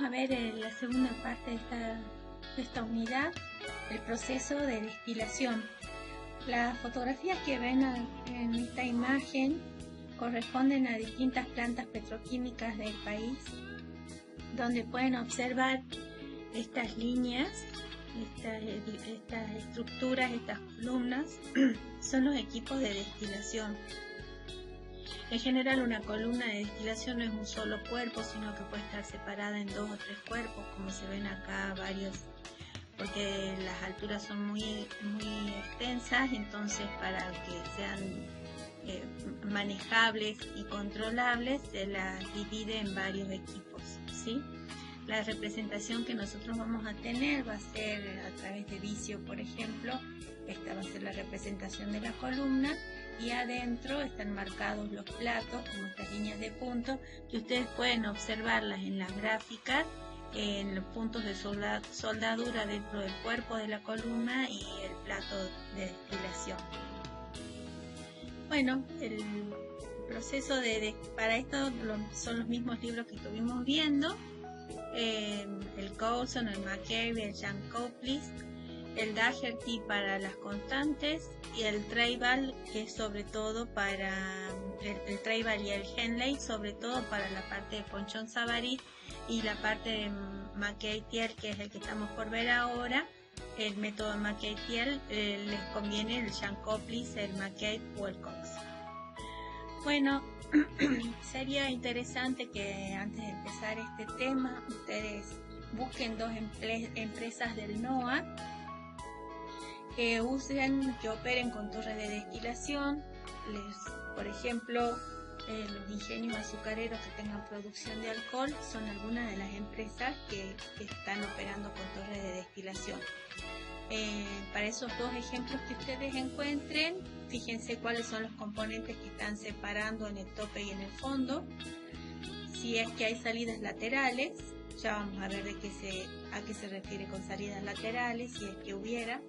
a ver en la segunda parte de esta unidad, el proceso de destilación. Las fotografías que ven en esta imagen corresponden a distintas plantas petroquímicas del país, donde pueden observar estas líneas, estas estructuras, estas columnas, son los equipos de destilación. En general, una columna de destilación no es un solo cuerpo, sino que puede estar separada en 2 o 3 cuerpos, como se ven acá varios, porque las alturas son muy extensas, entonces para que sean manejables y controlables se las divide en varios equipos, ¿sí? La representación que nosotros vamos a tener va a ser a través de Visio, por ejemplo. Esta va a ser la representación de la columna, y adentro están marcados los platos como estas líneas de puntos que ustedes pueden observarlas en las gráficas, en los puntos de soldadura dentro del cuerpo de la columna y el plato de destilación. Bueno, el proceso para esto son los mismos libros que estuvimos viendo, el Coulson, el McCabe, el Jan Copley, el Daugherty para las constantes, y el Treival, que es sobre todo para el Treival, y el Henley sobre todo para la parte de Ponchon-Savary, y la parte de McCabe-Thiele, que es el que estamos por ver ahora, el método McCabe-Thiele, les conviene el Jan Copley, el McCabe o el Cox. Bueno, sería interesante que antes de empezar este tema ustedes busquen 2 empresas del NOAA que operen con torres de destilación. Por ejemplo, los ingenios azucareros que tengan producción de alcohol son algunas de las empresas que están operando con torres de destilación. Para esos 2 ejemplos que ustedes encuentren, fíjense cuáles son los componentes que están separando en el tope y en el fondo. Si es que hay salidas laterales, ya vamos a ver a qué se refiere con salidas laterales, si es que hubiera.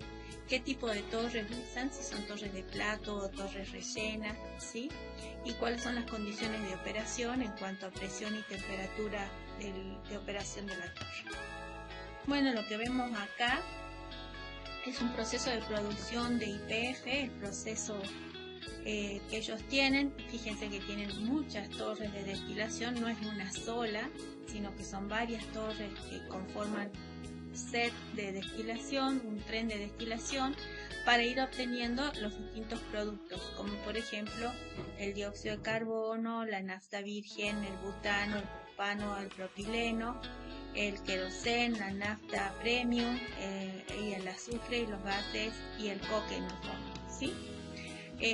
Qué tipo de torres usan, si son torres de plato o torres rellenas, ¿sí? Y cuáles son las condiciones de operación en cuanto a presión y temperatura de operación de la torre. Bueno, lo que vemos acá es un proceso de producción de YPF, el proceso que ellos tienen. Fíjense que tienen muchas torres de destilación, no es una sola, sino que son varias torres que conforman set de destilación, un tren de destilación, para ir obteniendo los distintos productos, como por ejemplo el dióxido de carbono, la nafta virgen, el butano, el propano, el propileno, el queroseno, la nafta premium, y el azufre y los gases y el coque en el fondo, ¿sí?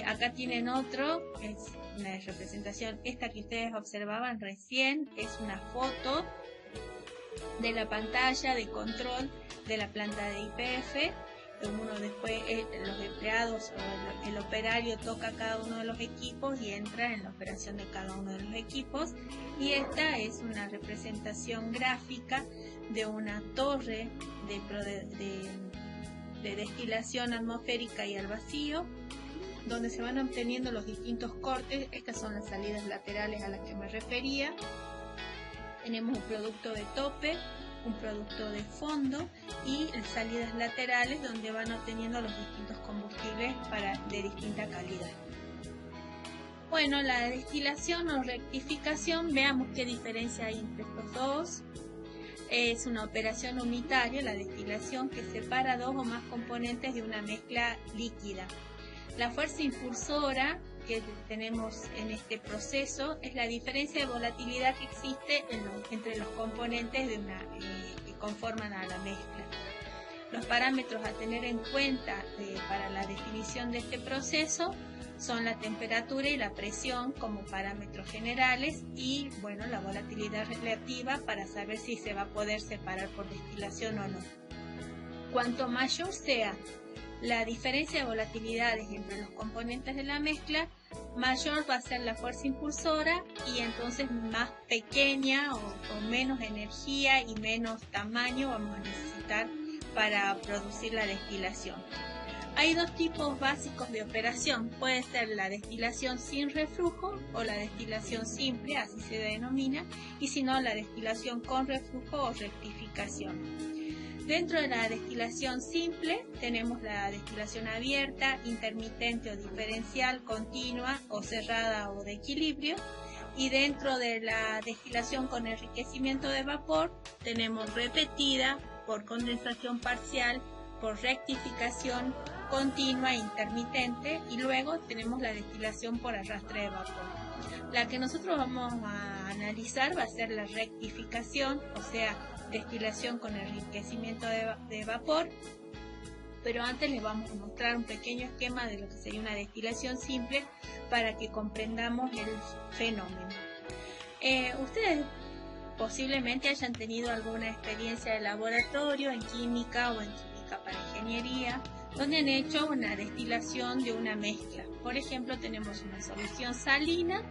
Acá tienen otro, es una representación, esta que ustedes observaban recién, es una foto de la pantalla de control de la planta de YPF. Uno después, los empleados o el operario toca cada uno de los equipos y entra en la operación de cada uno de los equipos. Y esta es una representación gráfica de una torre de destilación atmosférica y al vacío, donde se van obteniendo los distintos cortes. Estas son las salidas laterales a las que me refería. Tenemos un producto de tope, un producto de fondo y salidas laterales donde van obteniendo los distintos combustibles de distinta calidad. Bueno, la destilación o rectificación, veamos qué diferencia hay entre estos dos. Es una operación unitaria, la destilación, que separa 2 o más componentes de una mezcla líquida. La fuerza impulsora que tenemos en este proceso es la diferencia de volatilidad que existe entre los componentes que conforman a la mezcla. Los parámetros a tener en cuenta para la definición de este proceso son la temperatura y la presión como parámetros generales, y bueno, la volatilidad relativa para saber si se va a poder separar por destilación o no. Cuanto mayor sea la diferencia de volatilidades entre los componentes de la mezcla, mayor va a ser la fuerza impulsora, y entonces más pequeña o menos energía y menos tamaño vamos a necesitar para producir la destilación. Hay dos tipos básicos de operación. Puede ser la destilación sin reflujo o la destilación simple, así se denomina, y si no, la destilación con reflujo o rectificación. Dentro de la destilación simple tenemos la destilación abierta, intermitente o diferencial, continua o cerrada o de equilibrio. Y dentro de la destilación con enriquecimiento de vapor tenemos repetida, por condensación parcial, por rectificación continua e intermitente, y luego tenemos la destilación por arrastre de vapor. La que nosotros vamos a analizar va a ser la rectificación, o sea, destilación con enriquecimiento de vapor, pero antes les vamos a mostrar un pequeño esquema de lo que sería una destilación simple para que comprendamos el fenómeno. Ustedes posiblemente hayan tenido alguna experiencia de laboratorio en química o en química para ingeniería, donde han hecho una destilación de una mezcla. Por ejemplo, tenemos una solución salina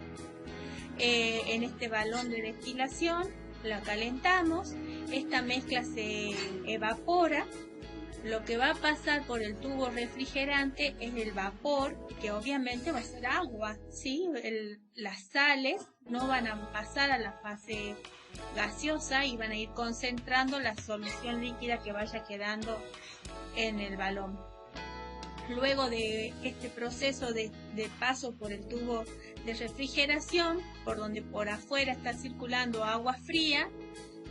en este balón de destilación, la calentamos, esta mezcla se evapora. Lo que va a pasar por el tubo refrigerante es el vapor, que obviamente va a ser agua, ¿sí? Las sales no van a pasar a la fase gaseosa y van a ir concentrando la solución líquida que vaya quedando en el balón. Luego de este proceso de paso por el tubo de refrigeración, por donde por afuera está circulando agua fría,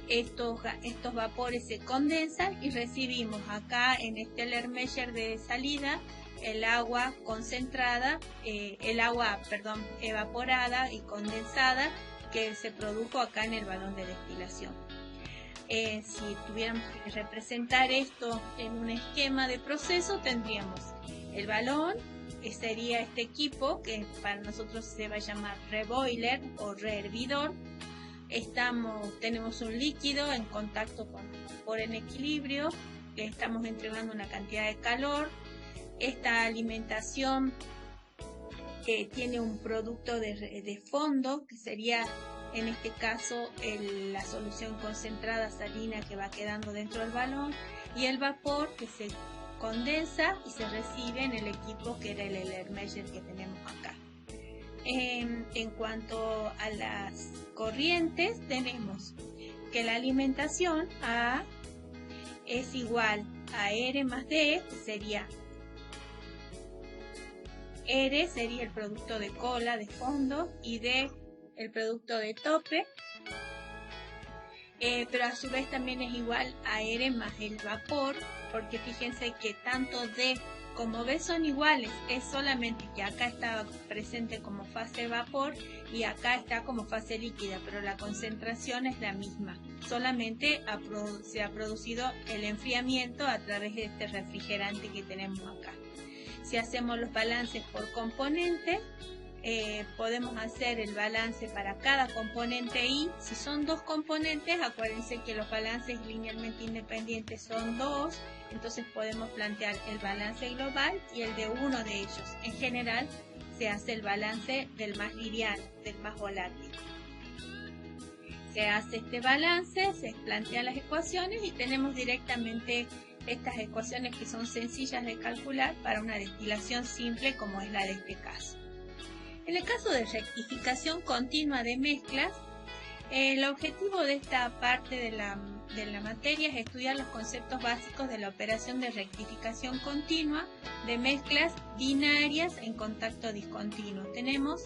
estos vapores se condensan y recibimos acá en este Erlenmeyer de salida el agua concentrada, evaporada y condensada que se produjo acá en el balón de destilación. Si tuviéramos que representar esto en un esquema de proceso, tendríamos el balón, sería este equipo que para nosotros se va a llamar reboiler o rehervidor. Tenemos un líquido en contacto con el vapor en equilibrio, le estamos entregando una cantidad de calor. Esta alimentación tiene un producto de fondo, que sería en este caso la solución concentrada salina que va quedando dentro del balón, y el vapor que se condensa y se recibe en el equipo que era el Erlenmeyer que tenemos acá. En cuanto a las corrientes, tenemos que la alimentación A es igual a R más D, que sería R sería el producto de cola, de fondo, y D el producto de tope, pero a su vez también es igual a R más el vapor, porque fíjense que tanto D como B son iguales, es solamente que acá estaba presente como fase vapor y acá está como fase líquida, pero la concentración es la misma, solamente se ha producido el enfriamiento a través de este refrigerante que tenemos acá. Si hacemos los balances por componente, podemos hacer el balance para cada componente I. Si son dos componentes, acuérdense que los balances linealmente independientes son dos, entonces podemos plantear el balance global y el de uno de ellos. En general se hace el balance del más liviano, del más volátil. Se hace este balance, se plantean las ecuaciones y tenemos directamente estas ecuaciones que son sencillas de calcular para una destilación simple como es la de este caso. En el caso de rectificación continua de mezclas, el objetivo de esta parte de la materia es estudiar los conceptos básicos de la operación de rectificación continua de mezclas binarias en contacto discontinuo. Tenemos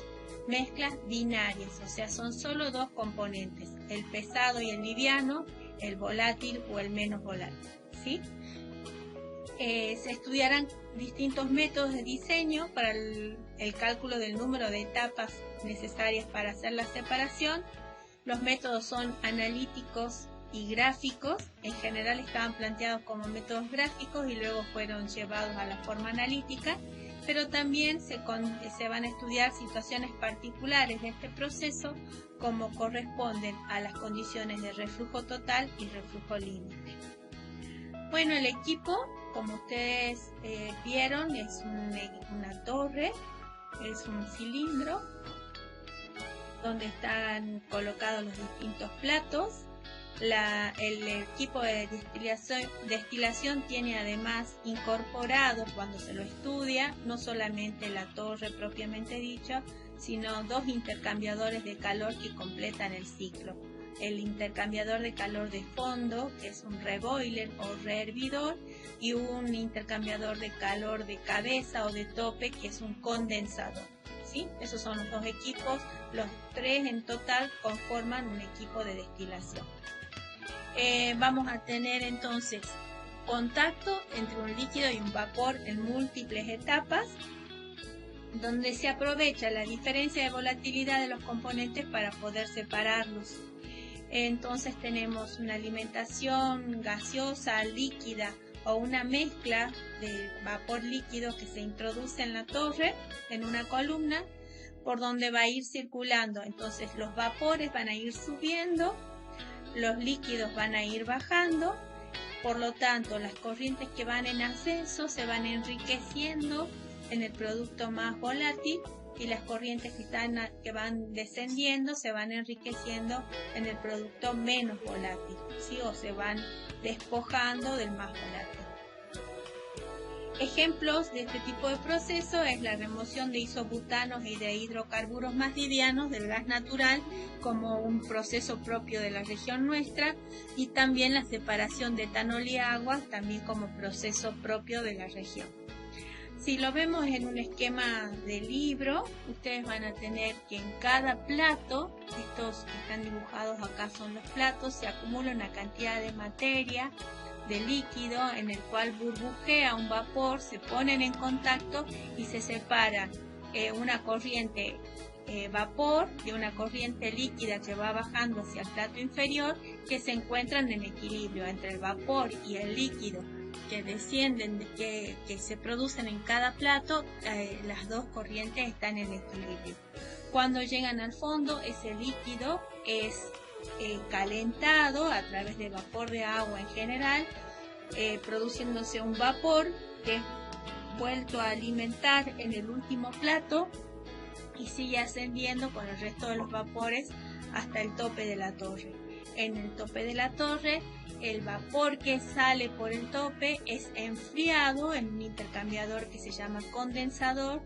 mezclas binarias, o sea, son solo dos componentes, el pesado y el liviano, el volátil o el menos volátil, ¿sí? Se estudiarán distintos métodos de diseño para el cálculo del número de etapas necesarias para hacer la separación. Los métodos son analíticos y gráficos. En general estaban planteados como métodos gráficos y luego fueron llevados a la forma analítica, pero también se van a estudiar situaciones particulares de este proceso como corresponden a las condiciones de reflujo total y reflujo límite. Bueno, el equipo, como ustedes vieron, es una torre, es un cilindro donde están colocados los distintos platos. El equipo de destilación tiene además incorporado, cuando se lo estudia, no solamente la torre propiamente dicha, sino 2 intercambiadores de calor que completan el ciclo. El intercambiador de calor de fondo, que es un reboiler o rehervidor, y un intercambiador de calor de cabeza o de tope, que es un condensador. ¿Sí? Esos son los 2 equipos, los 3 en total conforman un equipo de destilación. Vamos a tener entonces contacto entre un líquido y un vapor en múltiples etapas, donde se aprovecha la diferencia de volatilidad de los componentes para poder separarlos. Entonces tenemos una alimentación gaseosa, líquida o una mezcla de vapor líquido que se introduce en la torre, en una columna, por donde va a ir circulando. Entonces los vapores van a ir subiendo, los líquidos van a ir bajando, por lo tanto las corrientes que van en ascenso se van enriqueciendo en el producto más volátil y las corrientes que van descendiendo se van enriqueciendo en el producto menos volátil, ¿sí? O se van despojando del más volátil. Ejemplos de este tipo de proceso es la remoción de isobutanos y de hidrocarburos más livianos del gas natural como un proceso propio de la región nuestra, y también la separación de etanol y agua también como proceso propio de la región. Si lo vemos en un esquema de libro, ustedes van a tener que en cada plato, estos que están dibujados acá son los platos, se acumula una cantidad de materia, de líquido, en el cual burbujea un vapor, se ponen en contacto y se separa una corriente vapor de una corriente líquida que va bajando hacia el plato inferior, que se encuentran en equilibrio entre el vapor y el líquido que descienden, que se producen en cada plato. Las 2 corrientes están en equilibrio. Cuando llegan al fondo, ese líquido es calentado a través de vapor de agua en general, produciéndose un vapor que es vuelto a alimentar en el último plato y sigue ascendiendo con el resto de los vapores hasta el tope de la torre. En el tope de la torre, el vapor que sale por el tope es enfriado en un intercambiador que se llama condensador.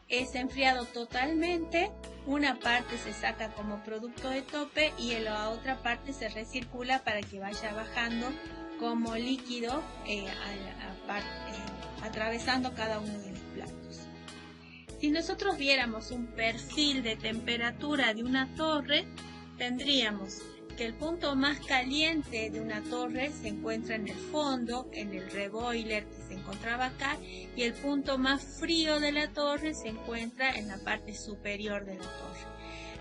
Es enfriado totalmente, una parte se saca como producto de tope y en la otra parte se recircula para que vaya bajando como líquido atravesando cada uno de los platos. Si nosotros viéramos un perfil de temperatura de una torre, tendríamos que el punto más caliente de una torre se encuentra en el fondo, en el reboiler que se encontraba acá, y el punto más frío de la torre se encuentra en la parte superior de la torre.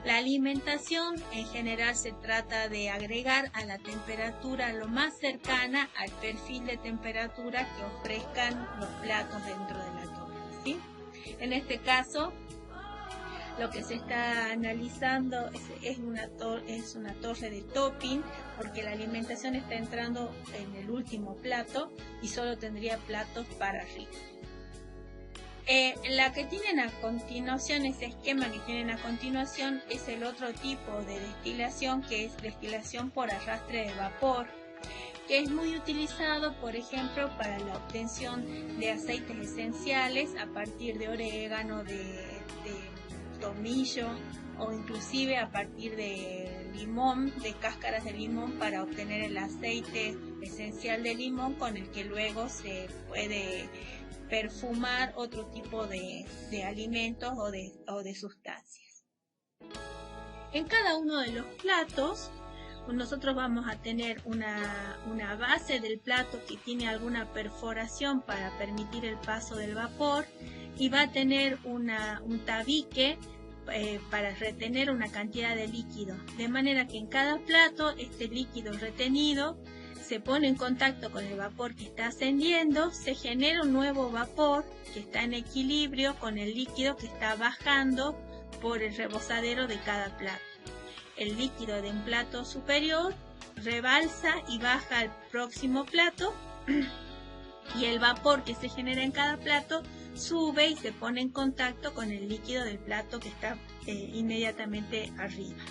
La alimentación en general se trata de agregar a la temperatura lo más cercana al perfil de temperatura que ofrezcan los platos dentro de la torre, ¿sí? En este caso, lo que se está analizando es una torre de topping, porque la alimentación está entrando en el último plato y solo tendría platos para arriba. La que tienen a continuación, ese esquema que tienen a continuación, es el otro tipo de destilación, que es destilación por arrastre de vapor, que es muy utilizado, por ejemplo, para la obtención de aceites esenciales a partir de orégano, de tomillo, o inclusive a partir de limón, de cáscaras de limón, para obtener el aceite esencial de limón con el que luego se puede perfumar otro tipo de alimentos o de sustancias. En cada uno de los platos nosotros vamos a tener una base del plato que tiene alguna perforación para permitir el paso del vapor, y va a tener un tabique para retener una cantidad de líquido, de manera que en cada plato este líquido retenido se pone en contacto con el vapor que está ascendiendo, se genera un nuevo vapor que está en equilibrio con el líquido que está bajando por el rebosadero de cada plato. El líquido de un plato superior rebalsa y baja al próximo plato, y el vapor que se genera en cada plato sube y se pone en contacto con el líquido del plato que está inmediatamente arriba.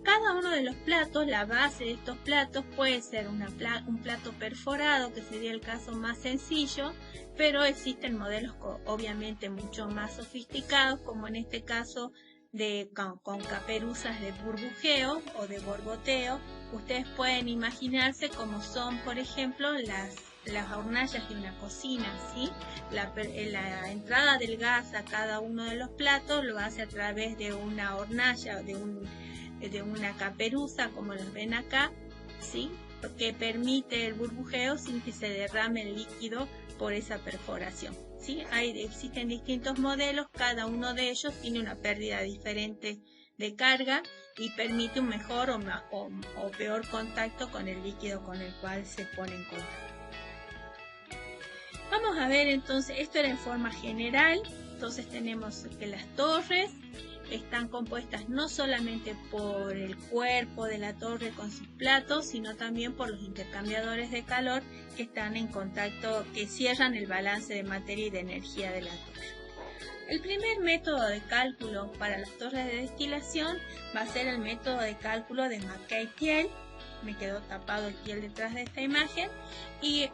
Cada uno de los platos, la base de estos platos puede ser un plato perforado, que sería el caso más sencillo, pero existen modelos obviamente mucho más sofisticados, como en este caso con caperuzas de burbujeo o de borboteo. Ustedes pueden imaginarse cómo son, por ejemplo, las hornallas de una cocina, ¿sí? La entrada del gas a cada uno de los platos lo hace a través de una hornalla, de una caperuza, como los ven acá, ¿sí? Que permite el burbujeo sin que se derrame el líquido por esa perforación, ¿sí? Existen distintos modelos, cada uno de ellos tiene una pérdida diferente de carga y permite un mejor o peor contacto con el líquido con el cual se pone en contacto. Vamos a ver entonces, esto era en forma general. Entonces tenemos que las torres están compuestas no solamente por el cuerpo de la torre con sus platos, sino también por los intercambiadores de calor que están en contacto, que cierran el balance de materia y de energía de la torre. El primer método de cálculo para las torres de destilación va a ser el método de cálculo de Mackay-Thiele. Me quedó tapado el Thiele detrás de esta imagen. Y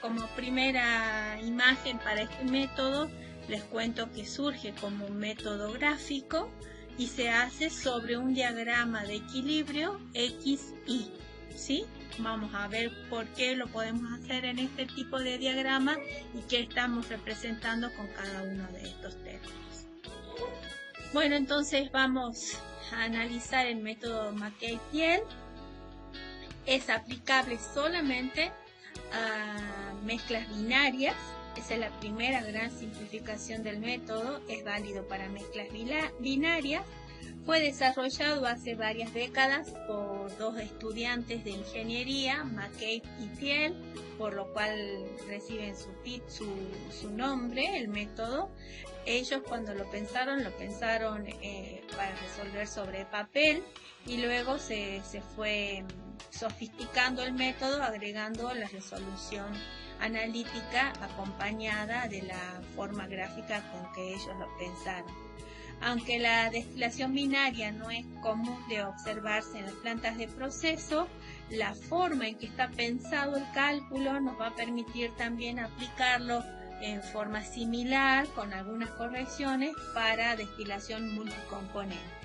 como primera imagen para este método, les cuento que surge como un método gráfico y se hace sobre un diagrama de equilibrio XY, ¿sí? Vamos a ver por qué lo podemos hacer en este tipo de diagrama y qué estamos representando con cada uno de estos términos. Bueno, entonces vamos a analizar el método Mackay-Thiele. Es aplicable solamente a mezclas binarias. Esa es la primera gran simplificación del método, es válido para mezclas binarias. Fue desarrollado hace varias décadas por dos estudiantes de ingeniería, Mackay y Thiele, por lo cual reciben su nombre, el método. Ellos cuando lo pensaron para resolver sobre papel y luego se fue sofisticando el método, agregando la resolución analítica acompañada de la forma gráfica con que ellos lo pensaron. Aunque la destilación binaria no es común de observarse en las plantas de proceso, la forma en que está pensado el cálculo nos va a permitir también aplicarlo en forma similar, con algunas correcciones, para destilación multicomponente.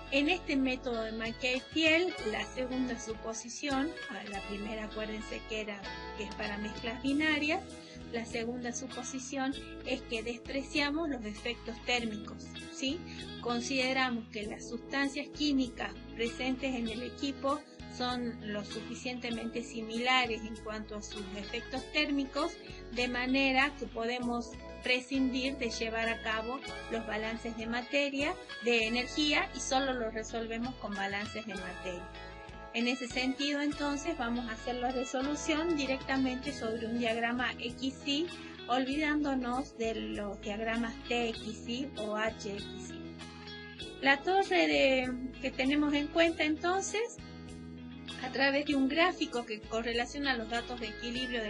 En este método de Mackay-Thiele, la segunda suposición, la primera acuérdense que es para mezclas binarias, la segunda suposición es que despreciamos los efectos térmicos, ¿sí? Consideramos que las sustancias químicas presentes en el equipo son lo suficientemente similares en cuanto a sus efectos térmicos, de manera que podemos prescindir de llevar a cabo los balances de materia, de energía, y solo los resolvemos con balances de materia. En ese sentido, entonces, vamos a hacer la resolución directamente sobre un diagrama XY, olvidándonos de los diagramas TXY o HXY. La torre que tenemos en cuenta, entonces, a través de un gráfico que correlaciona los datos de equilibrio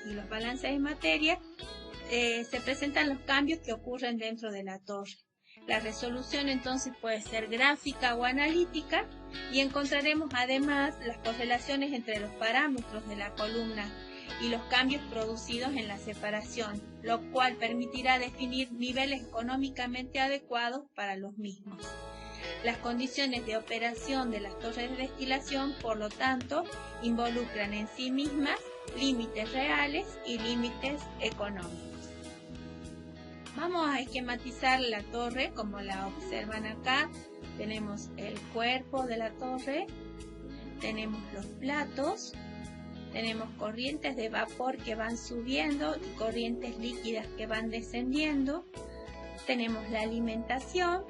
y los balances de materia, se presentan los cambios que ocurren dentro de la torre. La resolución entonces puede ser gráfica o analítica y encontraremos además las correlaciones entre los parámetros de la columna y los cambios producidos en la separación, lo cual permitirá definir niveles económicamente adecuados para los mismos. Las condiciones de operación de las torres de destilación, por lo tanto, involucran en sí mismas límites reales y límites económicos. Vamos a esquematizar la torre como la observan acá. Tenemos el cuerpo de la torre, tenemos los platos, tenemos corrientes de vapor que van subiendo y corrientes líquidas que van descendiendo. Tenemos la alimentación,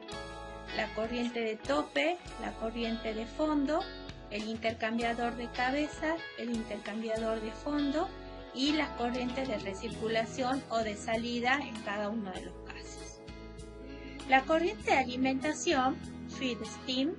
la corriente de tope, la corriente de fondo, el intercambiador de cabeza, el intercambiador de fondo y las corrientes de recirculación o de salida en cada uno de los casos. La corriente de alimentación, feed stream,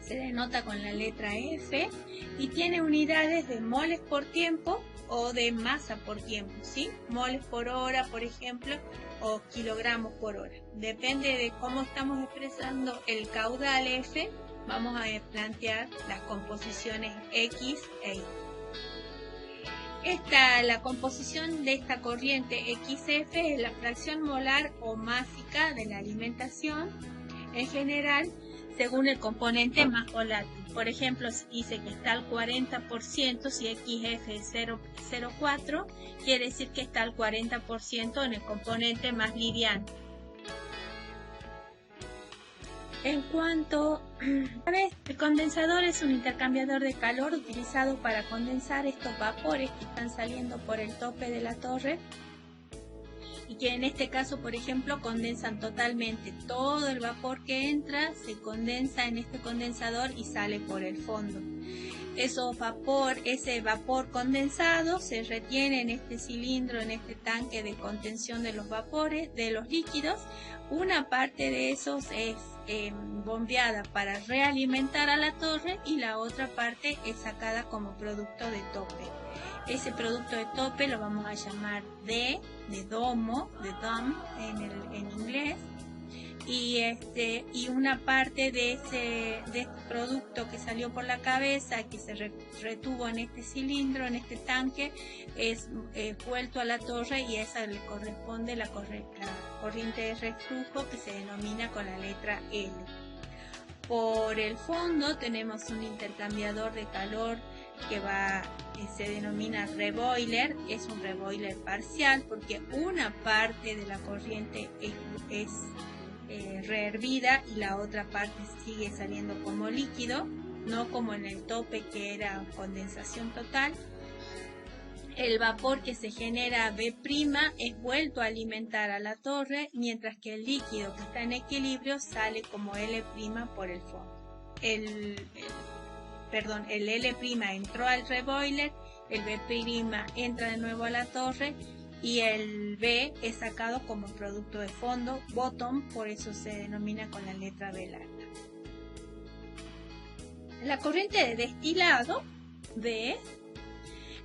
se denota con la letra F y tiene unidades de moles por tiempo o de masa por tiempo, ¿sí? Moles por hora, por ejemplo, o kilogramos por hora. Depende de cómo estamos expresando el caudal F, vamos a plantear las composiciones X e Y. La composición de esta corriente XF es la fracción molar o másica de la alimentación en general según el componente más volátil. Por ejemplo, si dice que está al 40%, si XF es 0,04, quiere decir que está al 40% en el componente más liviano. En cuanto el condensador es un intercambiador de calor utilizado para condensar estos vapores que están saliendo por el tope de la torre y que en este caso, por ejemplo, condensan totalmente todo el vapor que entra, se condensa en este condensador y sale por el fondo. Ese vapor condensado se retiene en este cilindro, en este tanque de contención de los vapores, de los líquidos. Una parte de esos es bombeada para realimentar a la torre y la otra parte es sacada como producto de tope. Ese producto de tope lo vamos a llamar D, de domo, de dome en inglés. Y una parte de este producto que salió por la cabeza, que se retuvo en este cilindro, en este tanque, es vuelto a la torre y a esa le corresponde la corriente de reflujo que se denomina con la letra L. Por el fondo tenemos un intercambiador de calor que se denomina reboiler. Es un reboiler parcial porque una parte de la corriente es rehervida y la otra parte sigue saliendo como líquido, no como en el tope que era condensación total. El vapor que se genera B' es vuelto a alimentar a la torre, mientras que el líquido que está en equilibrio sale como L' por el fondo. El L' entró al reboiler, el B' entra de nuevo a la torre y el B es sacado como producto de fondo, bottom, por eso se denomina con la letra B larga. La corriente de destilado, B,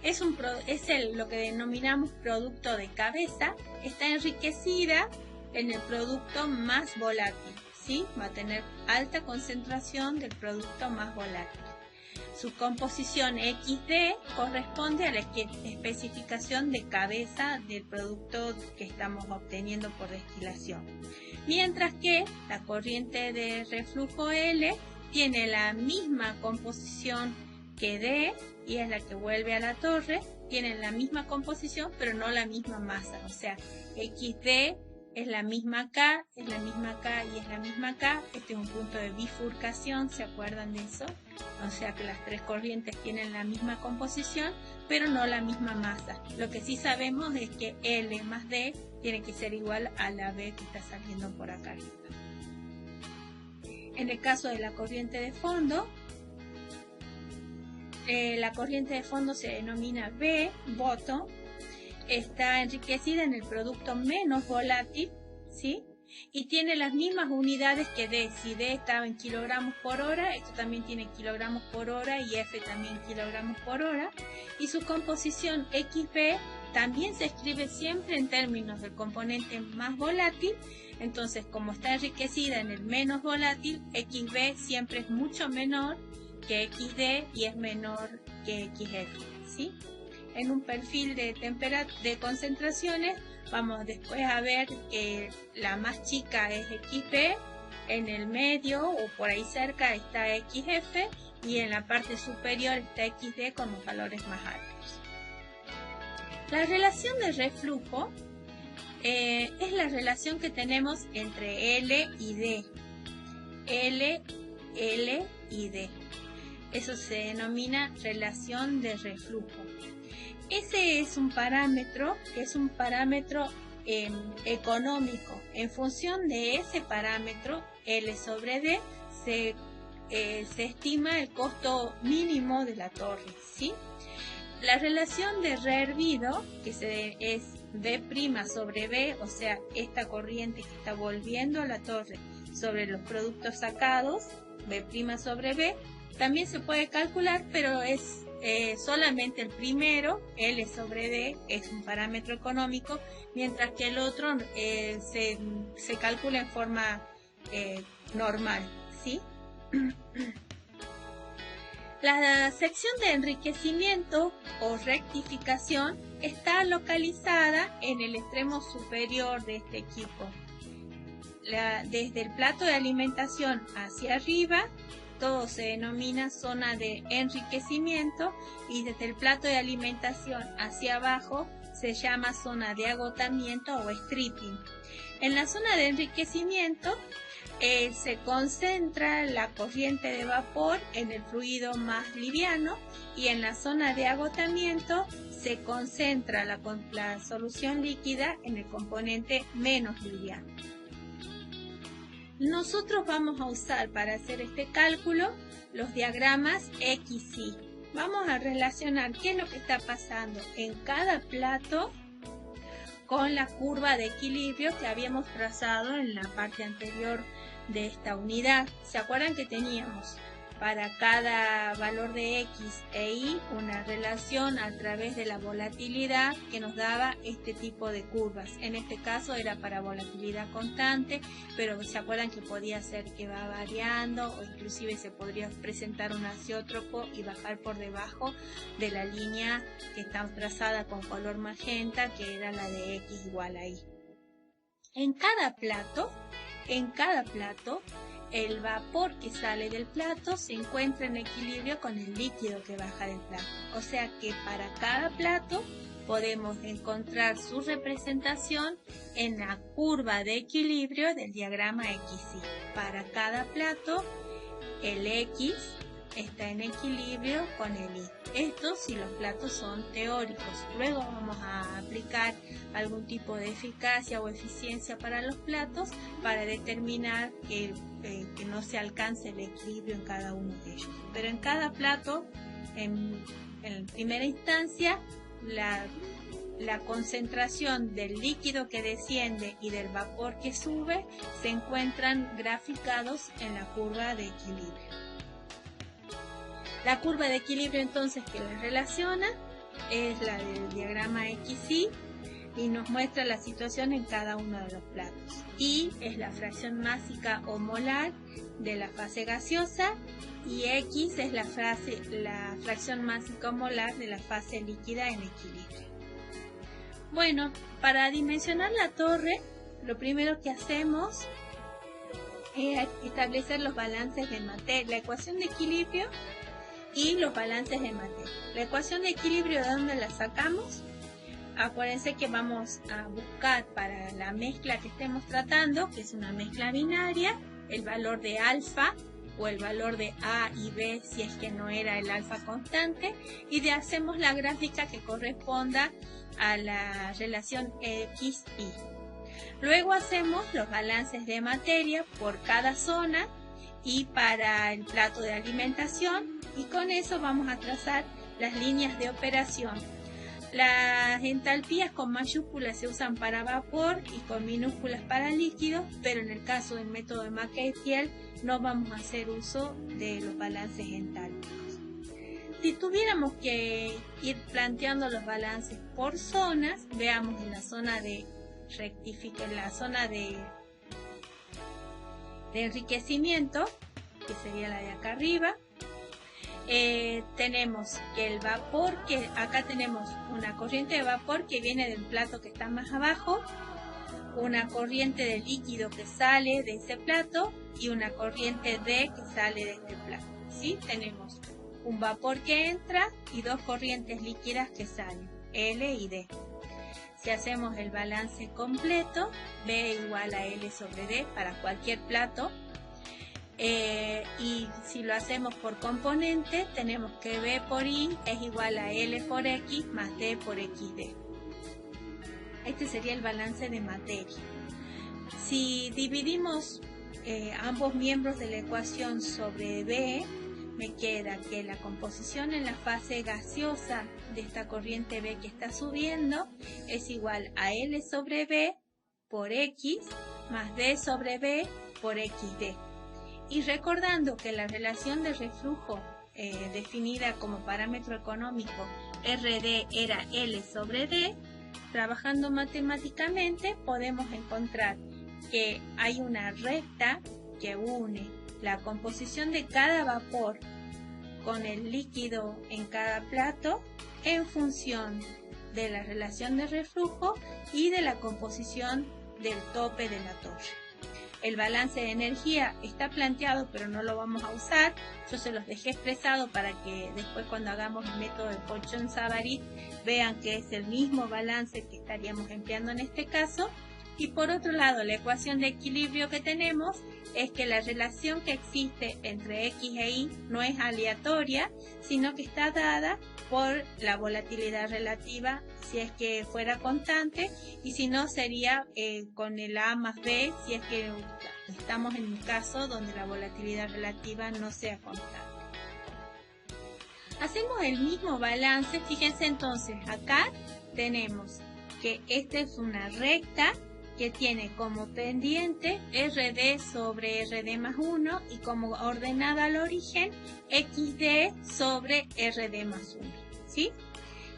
es lo que denominamos producto de cabeza, está enriquecida en el producto más volátil, ¿sí? Va a tener alta concentración del producto más volátil. Su composición XD corresponde a la especificación de cabeza del producto que estamos obteniendo por destilación. Mientras que la corriente de reflujo L tiene la misma composición que D y es la que vuelve a la torre, tienen la misma composición pero no la misma masa, o sea, XD es la misma K, es la misma K y es la misma K. Este es un punto de bifurcación, ¿se acuerdan de eso? O sea que las tres corrientes tienen la misma composición, pero no la misma masa. Lo que sí sabemos es que L más D tiene que ser igual a la B que está saliendo por acá arriba. En el caso de la corriente de fondo, se denomina B, bottom. Está enriquecida en el producto menos volátil, ¿sí? Y tiene las mismas unidades que D. Si D estaba en kilogramos por hora, esto también tiene kilogramos por hora y F también kilogramos por hora. Y su composición XB también se escribe siempre en términos del componente más volátil. Entonces, como está enriquecida en el menos volátil, XB siempre es mucho menor que XD y es menor que XF, ¿sí? En un perfil de concentraciones vamos después a ver que la más chica es XP, en el medio o por ahí cerca está XF y en la parte superior está XD con los valores más altos. La relación de reflujo es la relación que tenemos entre L y D. L y D. Eso se denomina relación de reflujo. Ese es un parámetro que es un parámetro económico. En función de ese parámetro, L sobre D, se estima el costo mínimo de la torre, ¿sí? La relación de rehervido, que es B' sobre B, o sea, esta corriente que está volviendo a la torre sobre los productos sacados, B' sobre B, también se puede calcular, pero es solamente el primero, L sobre D, es un parámetro económico, mientras que el otro se calcula en forma normal, ¿sí? La sección de enriquecimiento o rectificación está localizada en el extremo superior de este equipo. Desde el plato de alimentación hacia arriba, todo se denomina zona de enriquecimiento, y desde el plato de alimentación hacia abajo se llama zona de agotamiento o stripping. En la zona de enriquecimiento se concentra la corriente de vapor en el fluido más liviano, y en la zona de agotamiento se concentra la solución líquida en el componente menos liviano. Nosotros vamos a usar para hacer este cálculo los diagramas X, Y. Vamos a relacionar qué es lo que está pasando en cada plato con la curva de equilibrio que habíamos trazado en la parte anterior de esta unidad. ¿Se acuerdan que teníamos para cada valor de X e Y una relación a través de la volatilidad que nos daba este tipo de curvas? En este caso era para volatilidad constante, pero se acuerdan que podía ser que va variando, o inclusive se podría presentar un azeótropo y bajar por debajo de la línea que está trazada con color magenta, que era la de X igual a Y. En cada plato, el vapor que sale del plato se encuentra en equilibrio con el líquido que baja del plato. O sea que para cada plato podemos encontrar su representación en la curva de equilibrio del diagrama XY. Para cada plato, el X está en equilibrio con el Y. Esto si los platos son teóricos. Luego vamos a aplicar algún tipo de eficacia o eficiencia para los platos para determinar que no se alcance el equilibrio en cada uno de ellos. Pero en cada plato, en primera instancia, la concentración del líquido que desciende y del vapor que sube se encuentran graficados en la curva de equilibrio. La curva de equilibrio entonces que la relaciona es la del diagrama XY y nos muestra la situación en cada uno de los platos. Y es la fracción másica o molar de la fase gaseosa, y X es la fracción másica o molar de la fase líquida en equilibrio. Bueno, para dimensionar la torre, lo primero que hacemos es establecer los balances de materia, la ecuación de equilibrio y los balances de materia. La ecuación de equilibrio, ¿de dónde la sacamos? Acuérdense que vamos a buscar para la mezcla que estemos tratando, que es una mezcla binaria, el valor de alfa o el valor de A y B si es que no era el alfa constante, y hacemos la gráfica que corresponda a la relación X-Y. Luego hacemos los balances de materia por cada zona y para el plato de alimentación, y con eso vamos a trazar las líneas de operación. Las entalpías con mayúsculas se usan para vapor y con minúsculas para líquidos, pero en el caso del método de Macquay-Thiele no vamos a hacer uso de los balances entálpicos. Si tuviéramos que ir planteando los balances por zonas, veamos en la zona de enriquecimiento, que sería la de acá arriba. Tenemos que el vapor, que acá tenemos una corriente de vapor que viene del plato que está más abajo, una corriente de líquido que sale de ese plato y una corriente D que sale de este plato, ¿sí? Tenemos un vapor que entra y dos corrientes líquidas que salen, L y D. Si hacemos el balance completo, B igual a L sobre D para cualquier plato. Y si lo hacemos por componente, tenemos que B por Y es igual a L por X más D por XD. Este sería el balance de materia. Si dividimos ambos miembros de la ecuación sobre B, me queda que la composición en la fase gaseosa de esta corriente B que está subiendo es igual a L sobre B por X más D sobre B por XD. Y recordando que la relación de reflujo definida como parámetro económico, RD era L sobre D, trabajando matemáticamente podemos encontrar que hay una recta que une la composición de cada vapor con el líquido en cada plato en función de la relación de reflujo y de la composición del tope de la torre. El balance de energía está planteado, pero no lo vamos a usar. Yo se los dejé expresado para que después, cuando hagamos el método de Poisson-Savary, vean que es el mismo balance que estaríamos empleando en este caso. Y por otro lado, la ecuación de equilibrio que tenemos es que la relación que existe entre X e Y no es aleatoria, sino que está dada por la volatilidad relativa, si es que fuera constante, y si no sería con el A más B, si es que estamos en un caso donde la volatilidad relativa no sea constante. Hacemos el mismo balance, fíjense entonces, acá tenemos que esta es una recta que tiene como pendiente RD sobre RD más 1 y como ordenada al origen XD sobre RD más 1, ¿sí?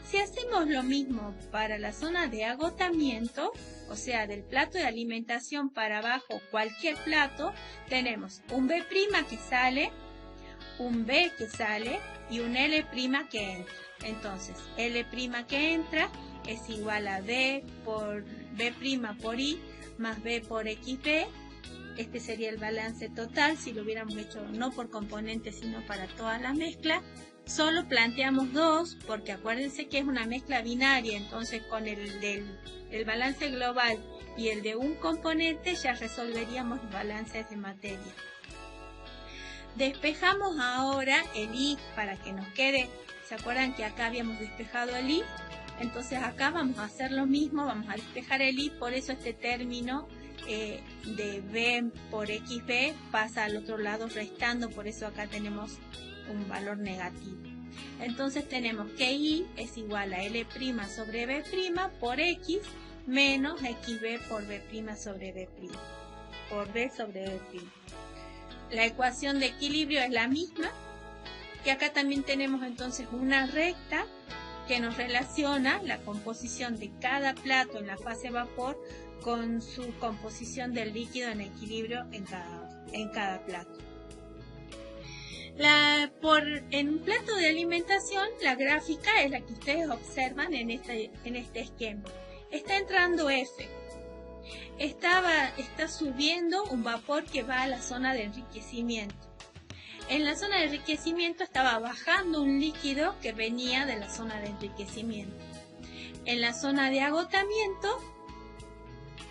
Si hacemos lo mismo para la zona de agotamiento, o sea, del plato de alimentación para abajo, cualquier plato, tenemos un B' que sale, un B que sale y un L' que entra. Entonces, L' que entra es igual a B por B' por I más B por XB. Este sería el balance total si lo hubiéramos hecho no por componentes sino para toda la mezcla. Solo planteamos dos porque acuérdense que es una mezcla binaria, entonces con el balance global y el de un componente ya resolveríamos los balances de materia. Despejamos ahora el I para que nos quede, ¿se acuerdan que acá habíamos despejado el I? Entonces acá vamos a hacer lo mismo, vamos a despejar el I, por eso este término de B por XB pasa al otro lado restando, por eso acá tenemos un valor negativo. Entonces tenemos que I es igual a L' sobre B' por X menos XB por B' sobre B', por B sobre B'. La ecuación de equilibrio es la misma, que acá también tenemos entonces una recta que nos relaciona la composición de cada plato en la fase vapor con su composición del líquido en equilibrio en cada plato. En un plato de alimentación, la gráfica es la que ustedes observan en este esquema. Está entrando F. Está subiendo un vapor que va a la zona de enriquecimiento. En la zona de enriquecimiento estaba bajando un líquido que venía de la zona de enriquecimiento. En la zona de agotamiento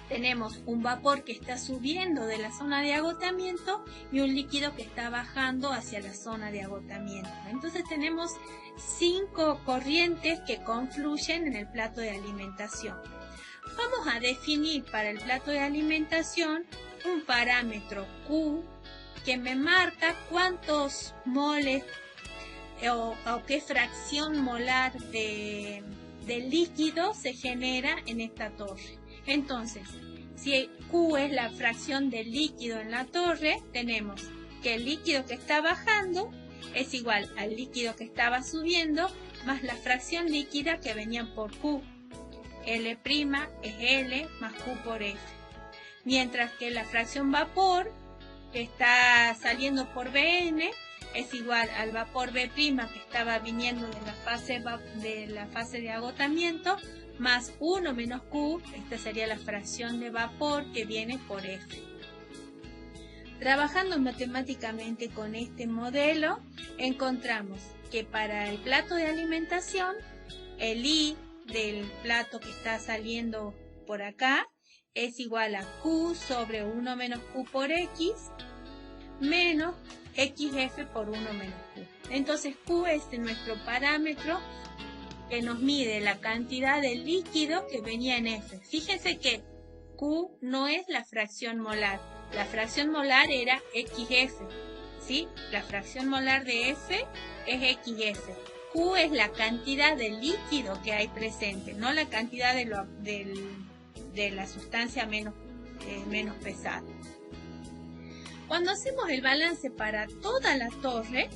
tenemos un vapor que está subiendo de la zona de agotamiento y un líquido que está bajando hacia la zona de agotamiento. Entonces tenemos 5 corrientes que confluyen en el plato de alimentación. Vamos a definir para el plato de alimentación un parámetro Q que me marca cuántos moles o qué fracción molar de líquido se genera en esta torre. Entonces, si Q es la fracción del líquido en la torre, tenemos que el líquido que está bajando es igual al líquido que estaba subiendo más la fracción líquida que venía por Q. L' es L más Q por F. Mientras que la fracción vapor que está saliendo por Bn es igual al vapor B' que estaba viniendo de la fase de agotamiento más 1 menos Q, esta sería la fracción de vapor que viene por F. Trabajando matemáticamente con este modelo, encontramos que para el plato de alimentación, el I del plato que está saliendo por acá es igual a Q sobre 1 menos Q por X menos XF por 1 menos Q. Entonces Q es nuestro parámetro que nos mide la cantidad de líquido que venía en F. Fíjense que Q no es la fracción molar. La fracción molar era XF, ¿sí? La fracción molar de F es XF. Q es la cantidad de líquido que hay presente, no la cantidad de la sustancia menos pesada. Cuando hacemos el balance para toda la torre,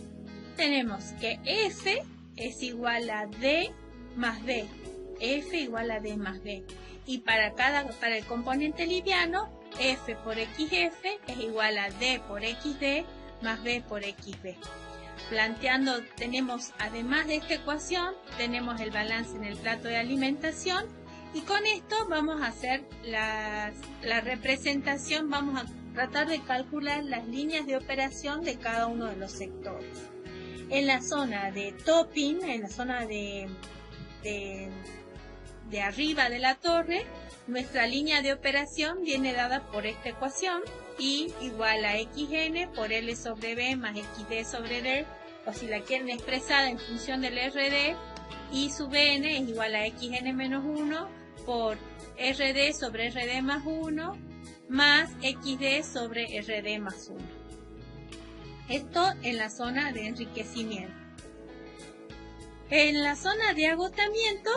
tenemos que F es igual a D más B. F igual a D más B. Y para el componente liviano, F por XF es igual a D por XD más B por XB. Planteando, tenemos, además de esta ecuación, tenemos el balance en el plato de alimentación, y con esto vamos a hacer la representación, vamos a tratar de calcular las líneas de operación de cada uno de los sectores. En la zona de topping, en la zona de arriba de la torre, nuestra línea de operación viene dada por esta ecuación, I igual a xn por L sobre B más xd sobre D, o si la quieren expresada en función del RD, I sub n es igual a xn menos 1 por RD sobre RD más 1 más xd sobre RD más 1. Esto en la zona de enriquecimiento. En la zona de agotamiento,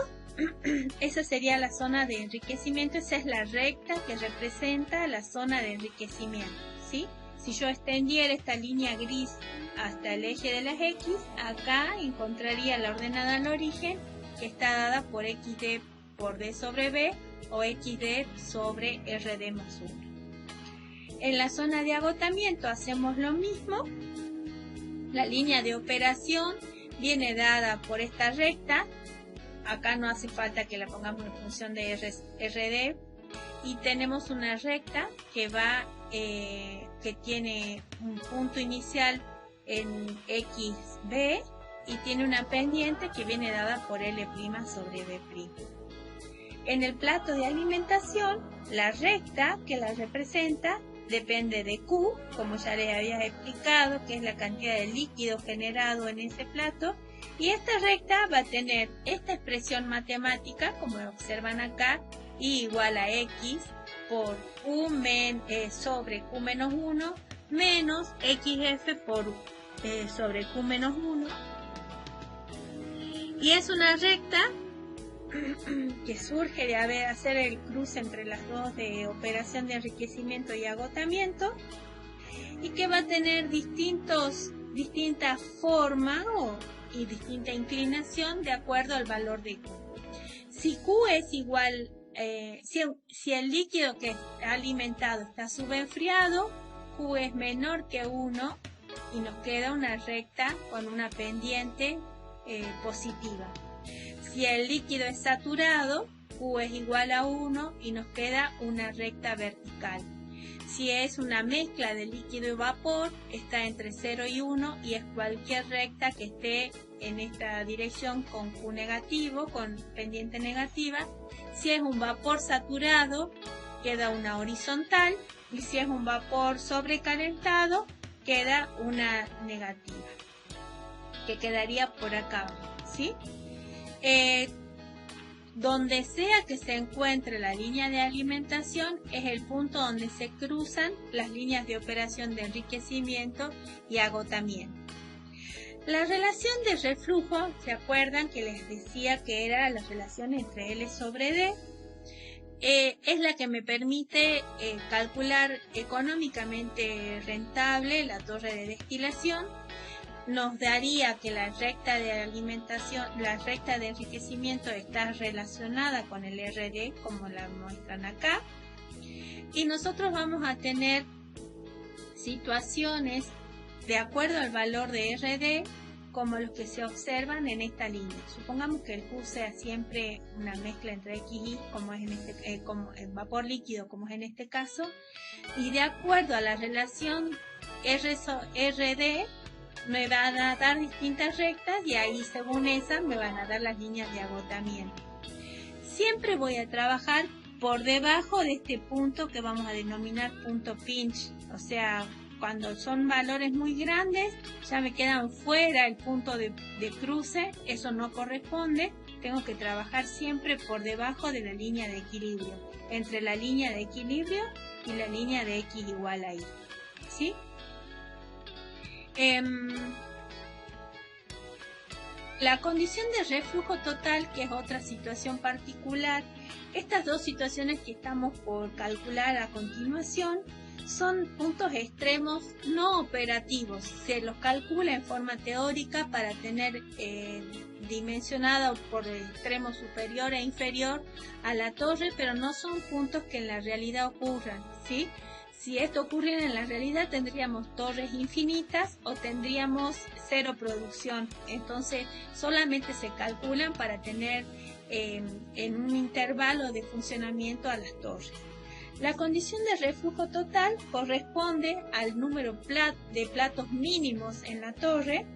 esa sería la zona de enriquecimiento, esa es la recta que representa la zona de enriquecimiento, ¿sí? Si yo extendiera esta línea gris hasta el eje de las X, acá encontraría la ordenada al origen, que está dada por XD por D sobre B o XD sobre RD más 1. En la zona de agotamiento hacemos lo mismo. La línea de operación viene dada por esta recta. Acá no hace falta que la pongamos en función de RD. Y tenemos una recta que va, que tiene un punto inicial en XB y tiene una pendiente que viene dada por L' sobre B'. En el plato de alimentación, la recta que la representa depende de Q, como ya les había explicado, que es la cantidad de líquido generado en ese plato, y esta recta va a tener esta expresión matemática, como observan acá, I igual a X por Q sobre Q menos 1 menos XF por sobre Q menos 1, y es una recta que surge de hacer el cruce entre las dos de operación de enriquecimiento y agotamiento, y que va a tener distintas formas y distinta inclinación de acuerdo al valor de Q. Si Q es igual, si el líquido que está alimentado está subenfriado, Q es menor que 1 y nos queda una recta con una pendiente positiva. Si el líquido es saturado, Q es igual a 1 y nos queda una recta vertical. Si es una mezcla de líquido y vapor, está entre 0 y 1 y es cualquier recta que esté en esta dirección con Q negativo, con pendiente negativa. Si es un vapor saturado, queda una horizontal, y si es un vapor sobrecalentado, queda una negativa, que quedaría por acá, ¿sí? Donde sea que se encuentre la línea de alimentación es el punto donde se cruzan las líneas de operación de enriquecimiento y agotamiento. La relación de reflujo, ¿se acuerdan que les decía que era la relación entre L sobre D? Es la que me permite calcular económicamente rentable la torre de destilación. Nos daría que la recta de alimentación, la recta de enriquecimiento está relacionada con el RD, como la muestran acá. Y nosotros vamos a tener situaciones de acuerdo al valor de RD, como los que se observan en esta línea. Supongamos que el Q sea siempre una mezcla entre X y Y, como es como en vapor líquido, como es en este caso. Y de acuerdo a la relación RD, me van a dar distintas rectas y ahí según esas me van a dar las líneas de agotamiento. Siempre voy a trabajar por debajo de este punto que vamos a denominar punto pinch, o sea, cuando son valores muy grandes ya me quedan fuera el punto de cruce, eso no corresponde, tengo que trabajar siempre por debajo de la línea de equilibrio, entre la línea de equilibrio y la línea de X igual a Y, ¿sí? La condición de reflujo total, que es otra situación particular, estas dos situaciones que estamos por calcular a continuación son puntos extremos no operativos. Se los calcula en forma teórica para tener dimensionada por el extremo superior e inferior a la torre, pero no son puntos que en la realidad ocurran, ¿sí? Si esto ocurriera en la realidad, tendríamos torres infinitas o tendríamos cero producción. Entonces, solamente se calculan para tener en un intervalo de funcionamiento a las torres. La condición de reflujo total corresponde al número de platos mínimos en la torre.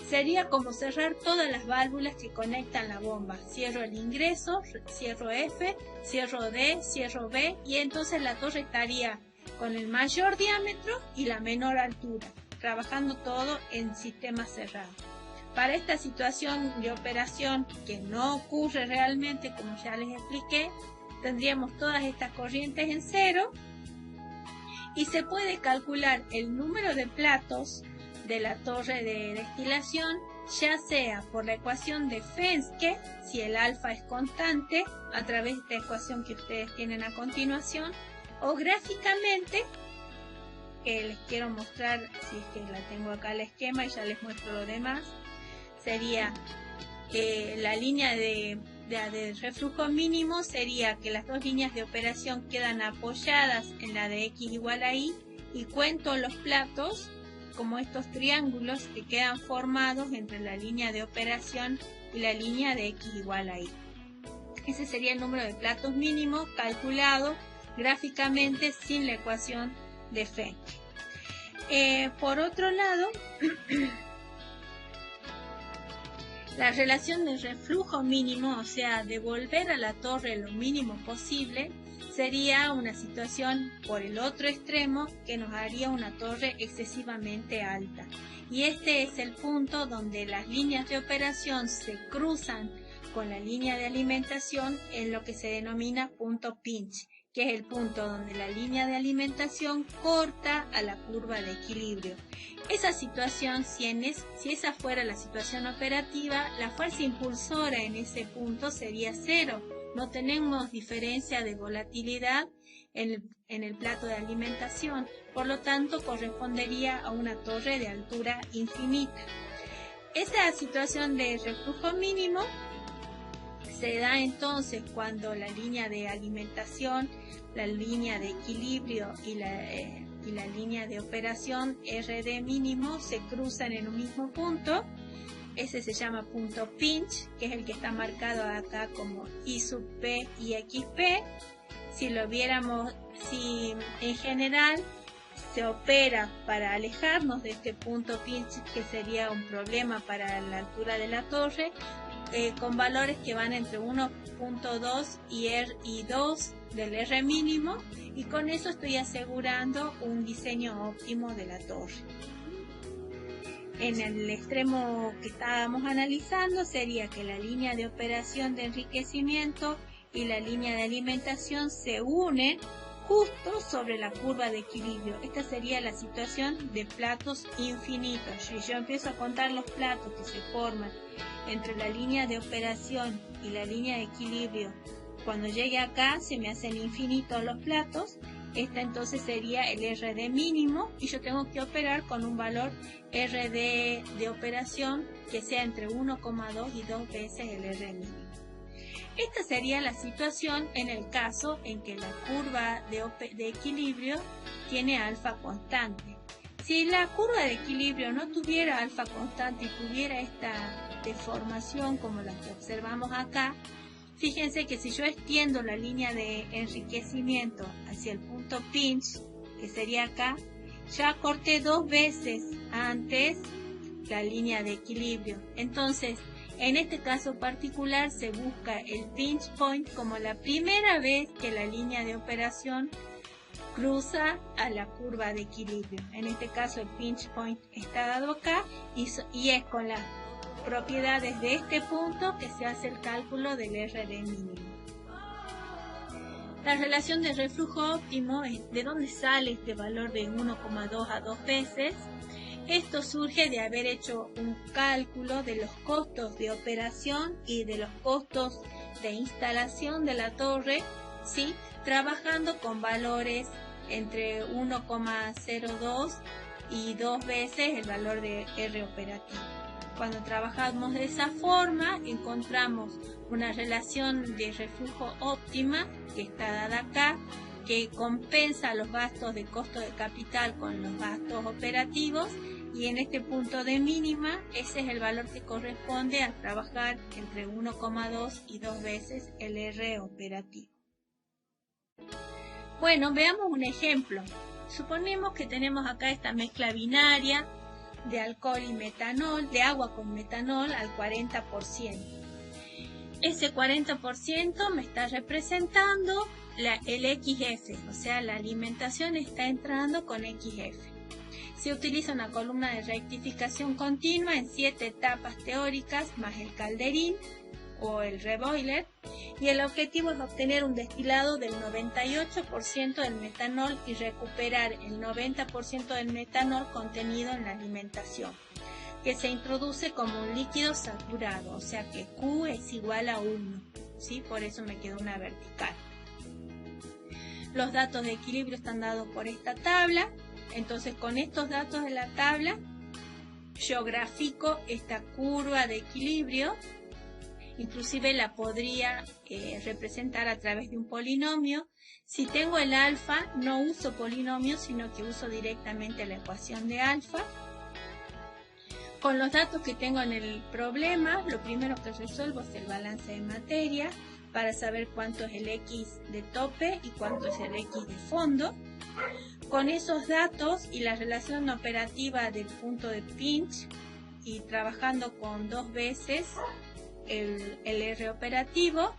Sería como cerrar todas las válvulas que conectan la bomba. Cierro el ingreso, cierro F, cierro D, cierro B, y entonces la torre estaría con el mayor diámetro y la menor altura, trabajando todo en sistema cerrado. Para esta situación de operación que no ocurre realmente, como ya les expliqué, tendríamos todas estas corrientes en cero y se puede calcular el número de platos de la torre de destilación, ya sea por la ecuación de Fenske, si el alfa es constante, a través de esta ecuación que ustedes tienen a continuación, o gráficamente, que les quiero mostrar, si es que la tengo acá el esquema y ya les muestro lo demás, sería la línea de reflujo mínimo, sería que las dos líneas de operación quedan apoyadas en la de X igual a Y, y cuento los platos como estos triángulos que quedan formados entre la línea de operación y la línea de X igual a Y. Ese sería el número de platos mínimos calculado gráficamente sin la ecuación de Fenske. Por otro lado, la relación de reflujo mínimo, o sea, devolver a la torre lo mínimo posible, sería una situación por el otro extremo que nos haría una torre excesivamente alta. Y este es el punto donde las líneas de operación se cruzan con la línea de alimentación en lo que se denomina punto pinch, que es el punto donde la línea de alimentación corta a la curva de equilibrio. Esa situación, si esa fuera la situación operativa, la fuerza impulsora en ese punto sería cero. No tenemos diferencia de volatilidad en el plato de alimentación, por lo tanto correspondería a una torre de altura infinita. Esta situación de reflujo mínimo se da entonces cuando la línea de alimentación, la línea de equilibrio y la línea de operación RD mínimo se cruzan en un mismo punto. Ese se llama punto pinch, que es el que está marcado acá como I sub P y XP. Si lo viéramos, si en general se opera para alejarnos de este punto pinch, que sería un problema para la altura de la torre, con valores que van entre 1.2 y 2 del R mínimo, y con eso estoy asegurando un diseño óptimo de la torre. En el extremo que estábamos analizando sería que la línea de operación de enriquecimiento y la línea de alimentación se unen justo sobre la curva de equilibrio. Esta sería la situación de platos infinitos. Si yo empiezo a contar los platos que se forman entre la línea de operación y la línea de equilibrio, cuando llegue acá se me hacen infinitos los platos. Esta entonces sería el RD mínimo y yo tengo que operar con un valor RD de operación que sea entre 1,2 y 2 veces el R mínimo. Esta sería la situación en el caso en que la curva de equilibrio tiene alfa constante. Si la curva de equilibrio no tuviera alfa constante y tuviera esta deformación como la que observamos acá, fíjense que si yo extiendo la línea de enriquecimiento hacia el punto pinch, que sería acá, ya corté 2 veces antes la línea de equilibrio. Entonces, en este caso particular se busca el pinch point como la primera vez que la línea de operación cruza a la curva de equilibrio. En este caso el pinch point está dado acá y es con las propiedades de este punto que se hace el cálculo del RD mínimo. La relación de reflujo óptimo es de dónde sale este valor de 1,2 a 2 veces. Esto surge de haber hecho un cálculo de los costos de operación y de los costos de instalación de la torre, ¿sí? Trabajando con valores entre 1,02 y 2 veces el valor de R operativo. Cuando trabajamos de esa forma, encontramos una relación de reflujo óptima, que está dada acá, que compensa los gastos de costo de capital con los gastos operativos, y en este punto de mínima, ese es el valor que corresponde a trabajar entre 1,2 y 2 veces el R operativo. Bueno, veamos un ejemplo. Suponemos que tenemos acá esta mezcla binaria de alcohol y metanol, de agua con metanol al 40%. Ese 40% me está representando el XF, o sea, la alimentación está entrando con XF. Se utiliza una columna de rectificación continua en 7 etapas teóricas más el calderín o el reboiler, y el objetivo es obtener un destilado del 98% del metanol y recuperar el 90% del metanol contenido en la alimentación, que se introduce como un líquido saturado, o sea que Q es igual a 1, ¿sí? Por eso me quedó una vertical. Los datos de equilibrio están dados por esta tabla. Entonces, con estos datos de la tabla, yo grafico esta curva de equilibrio. Inclusive la podría representar a través de un polinomio. Si tengo el alfa, no uso polinomio, sino que uso directamente la ecuación de alfa. Con los datos que tengo en el problema, lo primero que resuelvo es el balance de materia para saber cuánto es el X de tope y cuánto es el X de fondo. Con esos datos y la relación operativa del punto de pinch y trabajando con 2 veces el R operativo,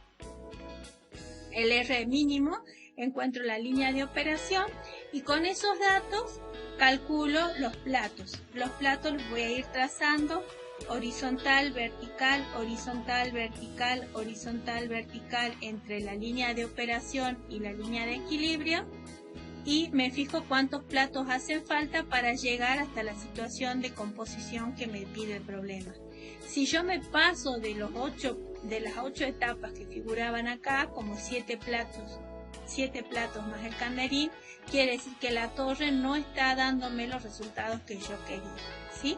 el R mínimo, encuentro la línea de operación y con esos datos calculo los platos. Los platos los voy a ir trazando horizontal, vertical, horizontal, vertical, horizontal, vertical entre la línea de operación y la línea de equilibrio, y me fijo cuántos platos hacen falta para llegar hasta la situación de composición que me pide el problema. Si yo me paso de las 8 etapas que figuraban acá, como 7 platos más el calderín, quiere decir que la torre no está dándome los resultados que yo quería, ¿sí?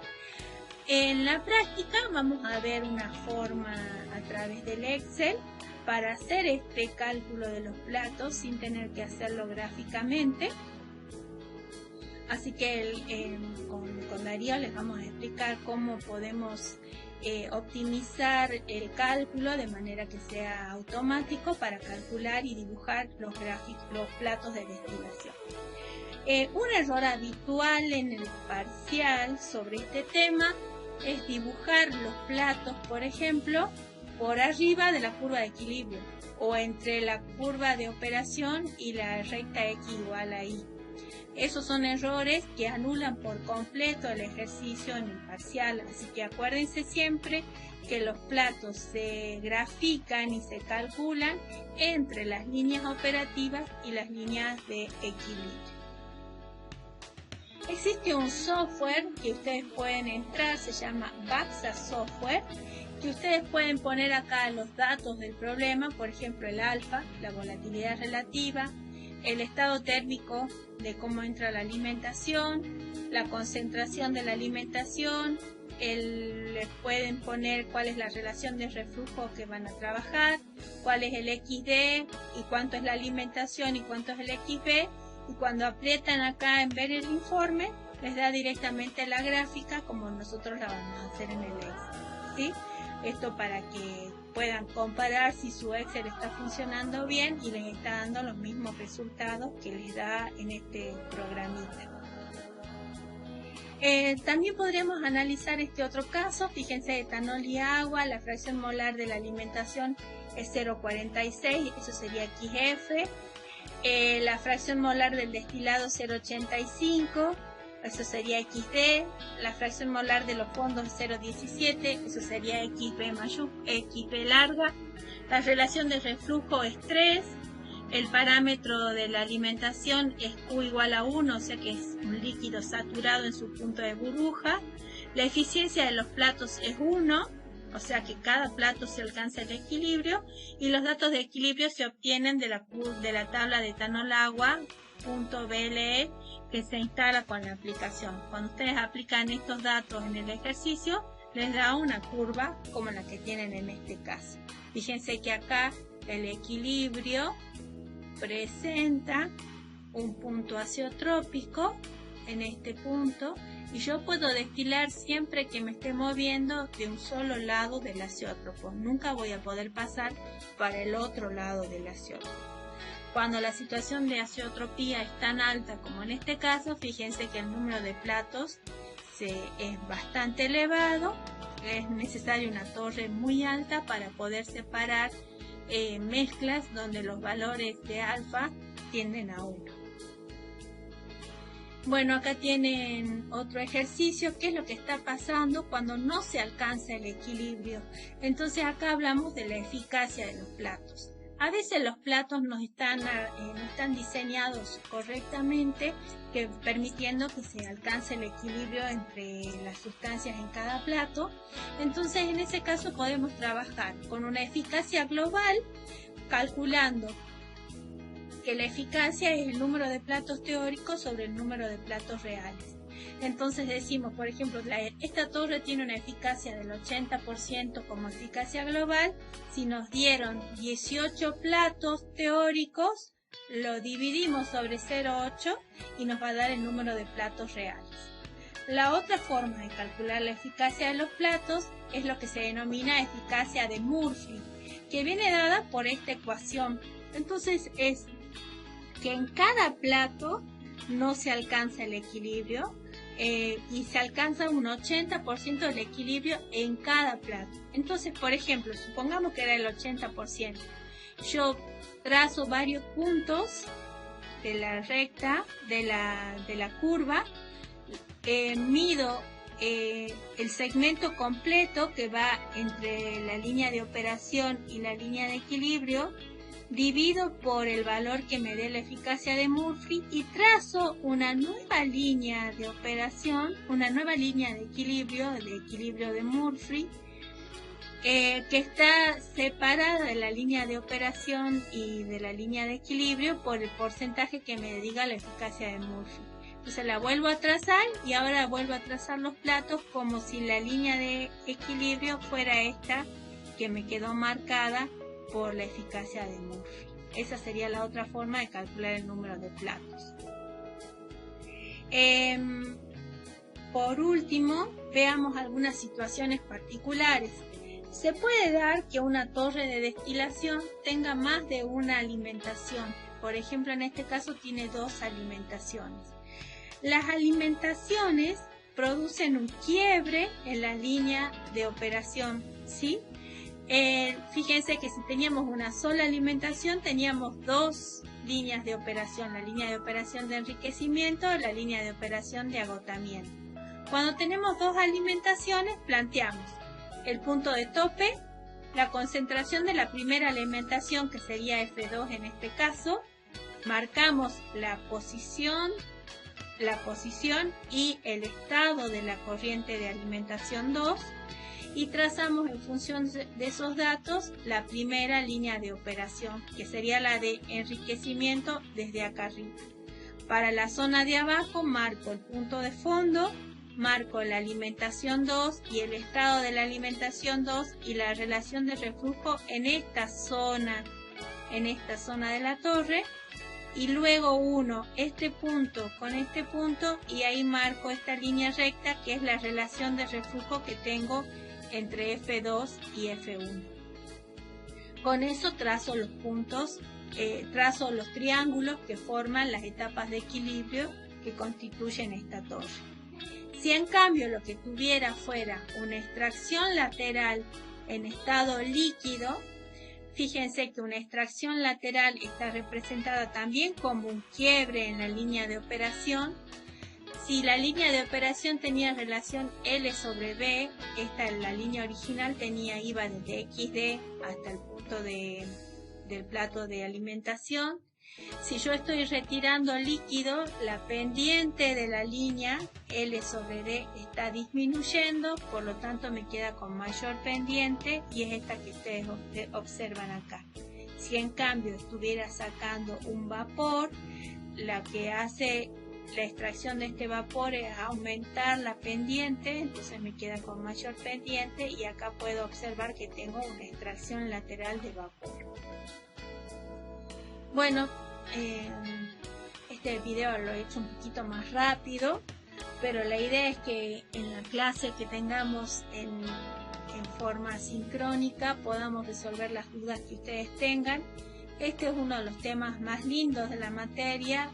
En la práctica vamos a ver una forma a través del Excel para hacer este cálculo de los platos sin tener que hacerlo gráficamente. Así que con Darío les vamos a explicar cómo podemos optimizar el cálculo de manera que sea automático para calcular y dibujar los platos de destilación. Un error habitual en el parcial sobre este tema es dibujar los platos, por ejemplo, por arriba de la curva de equilibrio o entre la curva de operación y la recta X igual a Y. Esos son errores que anulan por completo el ejercicio en el parcial, así que acuérdense siempre que los platos se grafican y se calculan entre las líneas operativas y las líneas de equilibrio. Existe un software que ustedes pueden entrar, se llama Baxa Software, que ustedes pueden poner acá los datos del problema, por ejemplo el alfa, la volatilidad relativa, el estado térmico de cómo entra la alimentación, la concentración de la alimentación, les pueden poner cuál es la relación de reflujo que van a trabajar, cuál es el XD y cuánto es la alimentación y cuánto es el XB, y cuando aprietan acá en ver el informe, les da directamente la gráfica como nosotros la vamos a hacer en el Excel, ¿sí? Esto para que puedan comparar si su Excel está funcionando bien y les está dando los mismos resultados que les da en este programita. También podríamos analizar este otro caso. Fíjense, etanol y agua, la fracción molar de la alimentación es 0,46, eso sería XF. La fracción molar del destilado 0,85, eso sería XD. La fracción molar de los fondos 0,17, eso sería XB larga. La relación de reflujo es 3. El parámetro de la alimentación es Q igual a 1, o sea que es un líquido saturado en su punto de burbuja. La eficiencia de los platos es 1, o sea que cada plato se alcanza el equilibrio, y los datos de equilibrio se obtienen de la tabla de etanol agua punto BLE que se instala con la aplicación. Cuando ustedes aplican estos datos en el ejercicio, les da una curva como la que tienen en este caso. Fíjense que acá el equilibrio presenta un punto azeotrópico en este punto, y yo puedo destilar siempre que me esté moviendo de un solo lado del azeótropo. Nunca voy a poder pasar para el otro lado del azeótropo. Cuando la situación de azeotropía es tan alta como en este caso, fíjense que el número de platos es bastante elevado. Es necesaria una torre muy alta para poder separar mezclas donde los valores de alfa tienden a 1. Bueno, acá tienen otro ejercicio. ¿Qué es lo que está pasando cuando no se alcanza el equilibrio? Entonces acá hablamos de la eficacia de los platos. A veces los platos no están diseñados correctamente, permitiendo que se alcance el equilibrio entre las sustancias en cada plato. Entonces en ese caso podemos trabajar con una eficacia global, calculando que la eficacia es el número de platos teóricos sobre el número de platos reales. Entonces decimos, por ejemplo, esta torre tiene una eficacia del 80% como eficacia global. Si nos dieron 18 platos teóricos, lo dividimos sobre 0,8 y nos va a dar el número de platos reales. La otra forma de calcular la eficacia de los platos es lo que se denomina eficacia de Murphy, que viene dada por esta ecuación. Entonces es que en cada plato no se alcanza el equilibrio y se alcanza un 80% del equilibrio en cada plato. Entonces, por ejemplo, supongamos que era el 80%. Yo trazo varios puntos de la recta, de la curva, mido el segmento completo que va entre la línea de operación y la línea de equilibrio, divido por el valor que me dé la eficacia de Murphy y trazo una nueva línea de operación, una nueva línea de equilibrio de Murphy, que está separada de la línea de operación y de la línea de equilibrio por el porcentaje que me diga la eficacia de Murphy. Entonces la vuelvo a trazar y ahora vuelvo a trazar los platos como si la línea de equilibrio fuera esta que me quedó marcada por la eficacia de Murphy. Esa sería la otra forma de calcular el número de platos. Por último, veamos algunas situaciones particulares. Se puede dar que una torre de destilación tenga más de una alimentación. Por ejemplo, en este caso tiene 2 alimentaciones. Las alimentaciones producen un quiebre en la línea de operación, ¿sí? Fíjense que si teníamos una sola alimentación, teníamos 2 líneas de operación, la línea de operación de enriquecimiento y la línea de operación de agotamiento. Cuando tenemos 2 alimentaciones, planteamos el punto de tope, la concentración de la primera alimentación, que sería F2 en este caso, marcamos la posición y el estado de la corriente de alimentación 2, y trazamos en función de esos datos la primera línea de operación, que sería la de enriquecimiento desde acá arriba. Para la zona de abajo marco el punto de fondo, marco la alimentación 2 y el estado de la alimentación 2 y la relación de reflujo en esta zona de la torre, y luego uno este punto con este punto y ahí marco esta línea recta que es la relación de reflujo que tengo entre F2 y F1. Con eso trazo los puntos, trazo los triángulos que forman las etapas de equilibrio que constituyen esta torre. Si en cambio lo que tuviera fuera una extracción lateral en estado líquido, fíjense que una extracción lateral está representada también como un quiebre en la línea de operación. Si la línea de operación tenía relación L sobre B, esta en la línea original iba desde XD hasta el punto del plato de alimentación. Si yo estoy retirando líquido, la pendiente de la línea L sobre D está disminuyendo, por lo tanto me queda con mayor pendiente y es esta que ustedes observan acá. Si en cambio estuviera sacando un vapor, la que hace la extracción de este vapor es aumentar la pendiente, entonces me queda con mayor pendiente y acá puedo observar que tengo una extracción lateral de vapor. Bueno, este video lo he hecho un poquito más rápido, pero la idea es que en la clase que tengamos en forma sincrónica podamos resolver las dudas que ustedes tengan. Este es uno de los temas más lindos de la materia.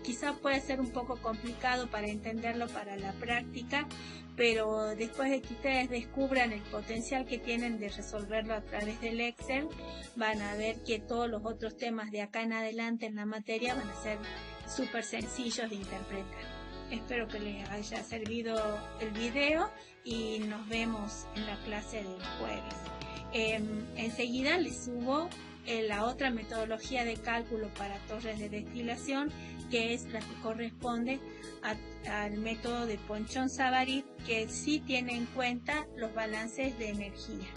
Quizás puede ser un poco complicado para entenderlo para la práctica, pero después de que ustedes descubran el potencial que tienen de resolverlo a través del Excel, van a ver que todos los otros temas de acá en adelante en la materia van a ser súper sencillos de interpretar. Espero que les haya servido el video y nos vemos en la clase del jueves. Enseguida les subo la otra metodología de cálculo para torres de destilación, que es la que corresponde al método de Ponchon-Savary, que sí tiene en cuenta los balances de energía.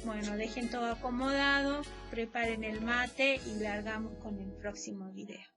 Bueno, dejen todo acomodado, preparen el mate y largamos con el próximo video.